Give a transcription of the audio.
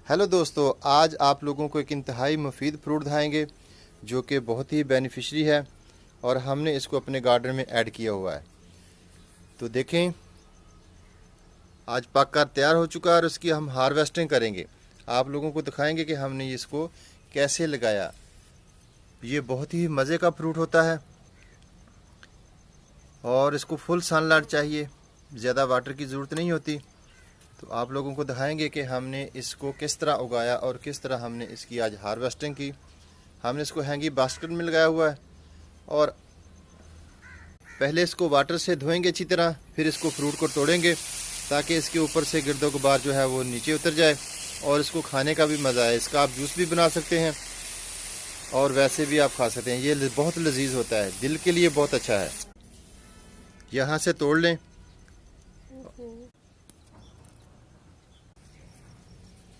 Hello दोस्तों, आज आप लोगों को एक इंतहाई मुफीद फ्रूट दिखाएंगे जो कि बहुत ही बेनिफिशरी है और हमने इसको अपने गार्डन में ऐड किया हुआ है। तो देखें, आज पककर तैयार हो चुका है और इसकी हम हार्वेस्टिंग करेंगे। आप लोगों को दिखाएंगे कि हमने इसको कैसे लगाया। ये बहुत ही मज़े का फ्रूट होता है और इसको फुल सनलाइट चाहिए, ज़्यादा वाटर की ज़रूरत नहीं होती। तो आप लोगों को दिखाएंगे कि हमने इसको किस तरह उगाया और किस तरह हमने इसकी आज हार्वेस्टिंग की। हमने इसको हैंगी बास्केट में लगाया हुआ है और पहले इसको वाटर से धोएंगे अच्छी तरह, फिर इसको फ्रूट को तोड़ेंगे ताकि इसके ऊपर से गिरदो गुबार जो है वो नीचे उतर जाए और इसको खाने का भी मज़ा है। इसका आप जूस भी बना सकते हैं और वैसे भी आप खा सकते हैं। ये बहुत लजीज होता है, दिल के लिए बहुत अच्छा है। यहाँ से तोड़ लें